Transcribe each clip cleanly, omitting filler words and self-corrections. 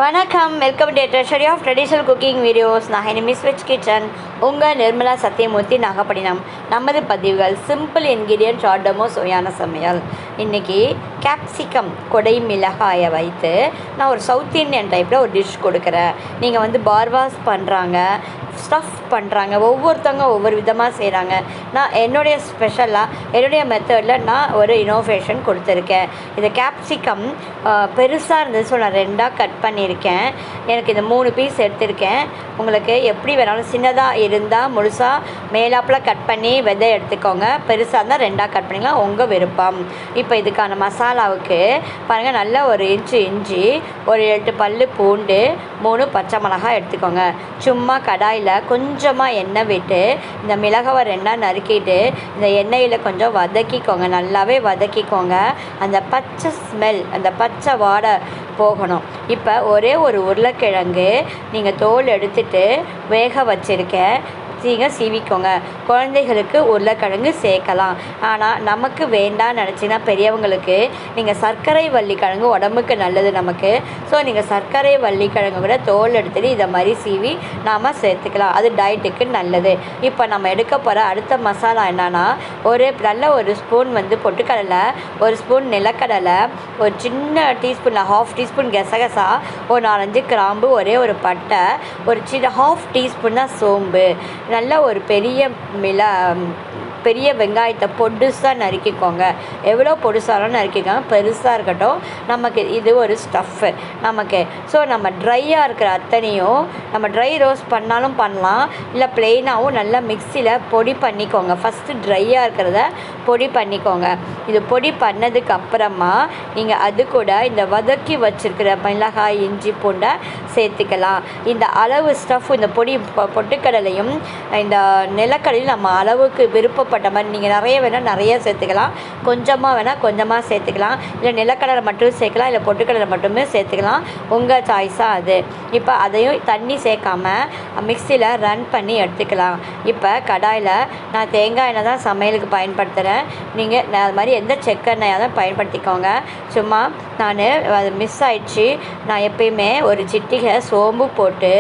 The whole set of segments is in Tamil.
வணக்கம், welcome to treasury of traditional cooking videos. நான் ஹெனி மிஸ் வெஜ் கிச்சன், உங்கள் நிர்மலா சத்தியமூர்த்தி, நாகப்பட்டினம். நமது பதிவுகள் சிம்பிள் இன்க்ரீடியன்ட் ஷார்டமோ சுவையான சமையல். இன்றைக்கி கேப்சிகம் கொடை மிளகாயை வைத்து நான் ஒரு சவுத் இண்டியன் டைப்பில் ஒரு டிஷ் கொடுக்குறேன். நீங்கள் பார்வாஸ் பண்ணுறாங்க, ஸ்டஃப் பண்ணுறாங்க, ஒவ்வொருத்தவங்க ஒவ்வொரு விதமாக செய்கிறாங்க. நான் என்னுடைய ஸ்பெஷலாக என்னுடைய மெத்தடில் நான் ஒரு இனோவேஷன் கொடுத்துருக்கேன். இந்த கேப்சிகம் பெருசாக இருந்தது, ஸோ நான் 2ஆக கட் பண்ணியிருக்கேன். எனக்கு இந்த 3 பீஸ் எடுத்திருக்கேன். உங்களுக்கு எப்படி வேணாலும், சின்னதாக இருந்தால் முழுசாக மேலாப்பில் கட் பண்ணி விதை எடுத்துக்கோங்க, பெருசாக இருந்தால் 2ஆக கட் பண்ணிக்கலாம், உங்கள் விருப்பம். இப்போ இதுக்கான மசாலாவுக்கு பாருங்கள், நல்ல ஒரு இஞ்சி, ஒரு 8 பல் பூண்டு, 3 பச்சை மிளகாய் எடுத்துக்கோங்க. சும்மா கடாயில் கொஞ்சமாக எண்ணெய் விட்டு இந்த மிளகாவை 2ஆக நறுக்கிட்டு இந்த எண்ணெயில் கொஞ்சம் வதக்கிக்கோங்க, நல்லாவே வதக்கிக்கோங்க. அந்த பச்சை ஸ்மெல், அந்த பச்சை வாடை போகணும். இப்போ ஒரே ஒரு உருளைக்கிழங்கு நீங்கள் தோல் எடுத்துட்டு வேக வச்சுருக்கேன், சீவிக்கோங்க. குழந்தைகளுக்கு உருளைக்கிழங்கு சேர்க்கலாம், ஆனால் நமக்கு வேண்டாம்னு நினச்சிங்கன்னா பெரியவங்களுக்கு நீங்கள் சர்க்கரை வள்ளிக்கிழங்கு உடம்புக்கு நல்லது நமக்கு. ஸோ நீங்கள் சர்க்கரை வள்ளிக்கிழங்கு கூட தோல் எடுத்துகிட்டு இதை மாதிரி சீவி நாம் சேர்த்துக்கலாம், அது டயட்டுக்கு நல்லது. இப்போ நம்ம எடுக்க போகிற அடுத்த மசாலா என்னன்னா, ஒரு ஸ்பூன் பொட்டுக்கடலை, ஒரு ஸ்பூன் நிலக்கடலை, ஒரு சின்ன டீஸ்பூன் 1/2 டீஸ்பூன் கசகசா, ஒரு 4-5 கிராம்பு, ஒரே ஒரு பட்டை, ஒரு சின்ன 1/2 டீஸ்பூன் தான் சோம்பு, நல்ல ஒரு பெரிய வெங்காயத்தை பொடுசாக நறுக்கிக்கோங்க. எவ்வளோ பொடுசாலும் நறுக்கிக்கோங்க, பெருசாக இருக்கட்டும். நமக்கு இது ஒரு ஸ்டஃப்பு நமக்கு. ஸோ நம்ம ட்ரையாக இருக்கிற அத்தனையும் நம்ம ட்ரை ரோஸ்ட் பண்ணாலும் பண்ணலாம், இல்லை ப்ளெயினாகவும் நல்லா மிக்சியில் பொடி பண்ணிக்கோங்க. ஃபஸ்ட்டு ட்ரையாக இருக்கிறத பொடி பண்ணிக்கோங்க. இது பொடி பண்ணதுக்கு அப்புறமா நீங்கள் அது கூட இந்த வதக்கி வச்சுருக்கிற மிளகாய், இஞ்சி, பூண்டை சேர்த்துக்கலாம். இந்த அளவு ஸ்டஃப், இந்த பொட்டுக்கடலையும் இந்த நிலக்கடலையும் நம்ம அளவுக்கு விருப்பப்பட்ட மாதிரி நீங்கள் நிறைய வேணால் நிறைய சேர்த்துக்கலாம், கொஞ்சமாக வேணால் கொஞ்சமாக சேர்த்துக்கலாம், இல்லை நிலக்கடலை மட்டும் சேர்க்கலாம், இல்லை பொட்டுக்கடலை மட்டுமே சேர்த்துக்கலாம், உங்கள் சாய்ஸாக அது. இப்போ அதையும் தண்ணி சேர்க்காமல் மிக்சியில் ரன் பண்ணி எடுத்துக்கலாம். இப்போ கடாயில் நான் தேங்காய் எண்ணெய் தான் சமையலுக்கு பயன்படுத்துகிறேன், நீங்கள் அது மாதிரி எந்த செக்கெண்ணெயாக தான் பயன்படுத்திக்கோங்க. சும்மா நான் அது மிஸ் ஆயிடுச்சு, நான் எப்பயுமே ஒரு சிட்டிகை சோம்பு போட்டு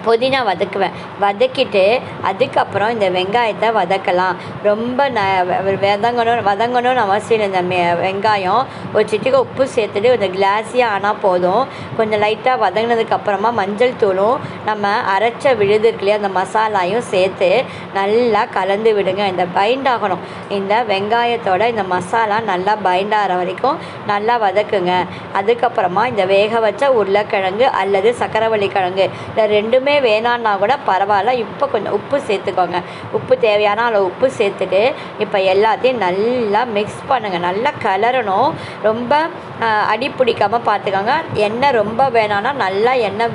புதினா வதக்கிட்டு அதுக்கப்புறம் இந்த வெங்காயத்தை வதக்கலாம். ரொம்ப வதங்கணும்னு அவசியம். இந்த வெங்காயம் ஒரு சிட்டிகை உப்பு சேர்த்துட்டு கொஞ்சம் கிளாஸியாக ஆனால் போதும். கொஞ்சம் லைட்டாக வதங்கினதுக்கப்புறமா மஞ்சள் தூளும் நம்ம அரைச்ச விழுது இருக்கு இல்லையா, அந்த மசாலாயும் சேர்த்து நல்லா கலந்து விடுங்க. இந்த பைண்ட் ஆகணும், இந்த வெங்காயத்தோட இந்த மசாலா நல்லா பைண்ட் ஆகிற வரைக்கும் நல்லா வதக்குங்க. அதுக்கப்புறமா இந்த வேக வச்ச உருளைக்கிழங்கு அல்லது சக்கரவள்ளி கிழங்கு, இந்த ரெண்டுமே வேணான்னா கூட பரவாயில்ல. இப்போ கொஞ்சம் உப்பு சேர்த்துக்கோங்க, உப்பு தேவையான அளவு உப்பு சேர்த்துட்டு இப்போ எல்லாத்தையும் நல்லா மிக்ஸ் பண்ணுங்கள், நல்லா கலரணும். ரொம்ப அடி பிடிக்காமல் பார்த்துக்கோங்க. எண்ணெய் ரொம்ப வேணான்னா நல்லா எண்ணெய்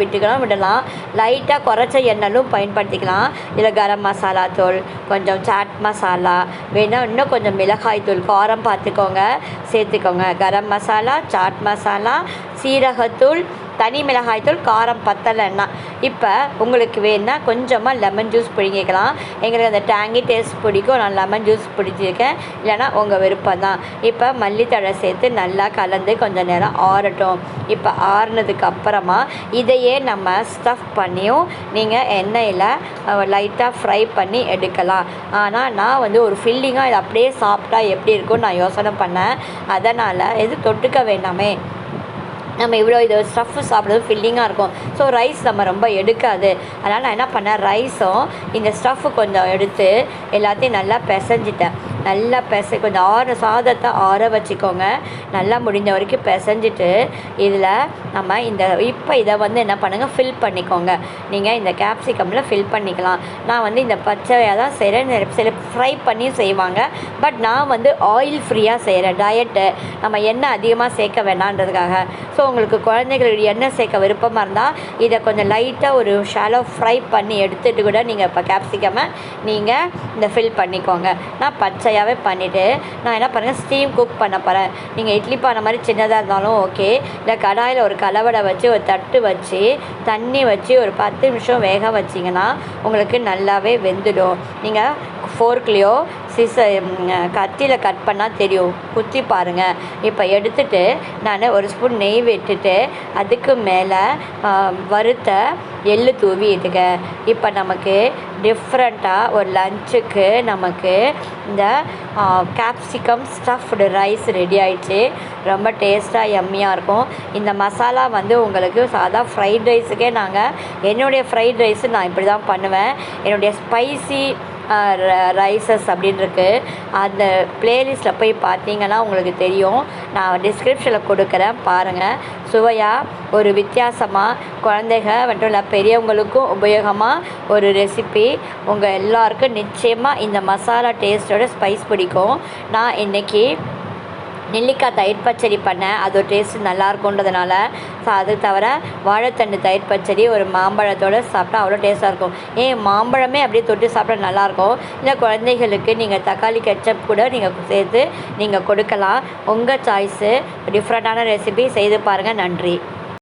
விடலாம், லைட்டாக குறைச்ச எண்ணெயும் பயன்படுத்திக்கலாம். இதில் கரம் மசாலா தூள், கொஞ்சம் சாட் மசாலா வேணால், இன்னும் கொஞ்சம் மிளகாய் தூள் காரம் பார்த்துக்கோங்க சேர்த்துக்கோங்க. கரம் மசாலா, சாட் மசாலா, சீரகத்தூள், தனி மிளகாய்த்தூள், காரம் பத்தலைன்னா இப்போ உங்களுக்கு வேணுன்னா கொஞ்சமாக லெமன் ஜூஸ் பிடிங்கிக்கலாம். எங்களுக்கு அந்த டேங்கி டேஸ்ட் பிடிக்கும், நான் லெமன் ஜூஸ் பிடிச்சிருக்கேன், இல்லைனா உங்கள் விருப்பம் தான். இப்போ மல்லித்தழை சேர்த்து நல்லா கலந்து கொஞ்சம் நேரம் ஆறட்டும். இப்போ ஆறுனதுக்கு அப்புறமா இதையே நம்ம ஸ்டஃப் பண்ணியும் நீங்கள் எண்ணெயில் லைட்டாக ஃப்ரை பண்ணி எடுக்கலாம். ஆனால் நான் ஒரு ஃபில்லிங்காக இதை அப்படியே சாப்பிட்டா எப்படி இருக்கும்னு நான் யோசனை பண்ணேன். அதனால் எது தொட்டுக்க வேண்டாமே, நம்ம இவ்வளோ இது ஸ்டஃப்பு சாப்பிட்றது ஃபில்லிங்காக இருக்கும். ஸோ ரைஸ் நம்ம ரொம்ப எடுக்காது. அதனால் நான் என்ன பண்ணேன், ரைஸும் இந்த ஸ்டஃப்பு கொஞ்சம் எடுத்து எல்லாத்தையும் நல்லா பிசைஞ்சிட்டேன். நல்லா கொஞ்சம் சாதத்தை ஆற வச்சுக்கோங்க. நல்லா முடிஞ்ச வரைக்கும் பிசைஞ்சிட்டு இதில் நம்ம இப்போ இதை என்ன பண்ணுங்கள், ஃபில் பண்ணிக்கோங்க. நீங்கள் இந்த கேப்சிகமில் ஃபில் பண்ணிக்கலாம். நான் இந்த பச்சையாக தான் செய்கிறேன், சில ஃப்ரை பண்ணியும் செய்வாங்க. பட் நான் ஆயில் ஃப்ரீயாக செய்கிறேன், டயட்டு, நம்ம எண்ணெய் அதிகமாக சேர்க்க வேண்டான்றதுக்காக. ஸோ உங்களுக்கு குழந்தைகளுடைய எண்ணெய் சேர்க்க விருப்பமாக இருந்தால் இதை கொஞ்சம் லைட்டாக ஒரு ஷாலோ ஃப்ரை பண்ணி எடுத்துகிட்டு கூட நீங்கள் இப்போ கேப்சிகமை நீங்கள் இந்த ஃபில் பண்ணிக்கோங்க. நான் பச்சையாகவே பண்ணிவிட்டு நான் என்ன பண்ணுறேன், ஸ்டீம் குக் பண்ண போகிறேன். நீங்கள் இட்லி பானை மாதிரி சின்னதாக இருந்தாலும் ஓகே, இல்லை கடாயில் ஒரு கலவடை வச்சு ஒரு தட்டு வச்சு தண்ணி வச்சு ஒரு 10 நிமிஷம் வேக வச்சிங்கன்னா உங்களுக்கு நல்லாவே வெந்துடும். நீங்கள் ஃபோர்க்லேயோ கத்தியில் கட் பண்ணால் தெரியும், குத்தி பாருங்கள். இப்போ எடுத்துகிட்டு நான் ஒரு ஸ்பூன் நெய் விட்டுட்டு அதுக்கு மேலே வறுத்த எள்ளு தூவிட்டுங்க. இப்போ நமக்கு டிஃப்ரெண்ட்டாக ஒரு லஞ்சுக்கு நமக்கு இந்த கேப்சிகம் ஸ்டஃப்டு ரைஸ் ரெடி ஆயிடுச்சு. ரொம்ப டேஸ்ட்டாக எம்மியாக இருக்கும். இந்த மசாலா வந்து உங்களுக்கு சாதா ஃப்ரைட் ரைஸுக்கே என்னுடைய ஃப்ரைட் ரைஸு நான் இப்படி தான் பண்ணுவேன். என்னுடைய ஸ்பைசி ரைஸஸ் அப்படின்னு இருக்குது. அந்த ப்ளேலிஸ்ட்டில் போய் பார்த்தீங்கன்னா உங்களுக்கு தெரியும். நான் டிஸ்கிரிப்ஷனில் கொடுக்குறேன், பாருங்கள். சுவையாக ஒரு வித்தியாசமாக குழந்தைகள் மட்டும் இல்லை பெரியவங்களுக்கும் உபயோகமாக ஒரு ரெசிபி. உங்கள் எல்லாருக்கும் நிச்சயமாக இந்த மசாலா டேஸ்ட்டோட ஸ்பைஸ் பிடிக்கும். நான் இன்றைக்கி நெல்லிக்காய் தயிர் பச்சடி பண்ணேன். அது ஒரு டேஸ்ட்டு நல்லாயிருக்குன்றதுனால. அது தவிர வாழைத்தண்டு தயிர் பச்சடி ஒரு மாம்பழத்தோடு சாப்பிட்டா அவ்வளோ டேஸ்ட்டாக இருக்கும். மாம்பழமே அப்படியே தொட்டு சாப்பிட்டா நல்லாயிருக்கும். இல்லை குழந்தைகளுக்கு நீங்கள் தக்காளி கெச்சப் கூட நீங்கள் சேர்த்து நீங்கள் கொடுக்கலாம். உங்கள் சாய்ஸு. டிஃப்ரெண்ட்டான ரெசிபி செய்து பாருங்கள். நன்றி.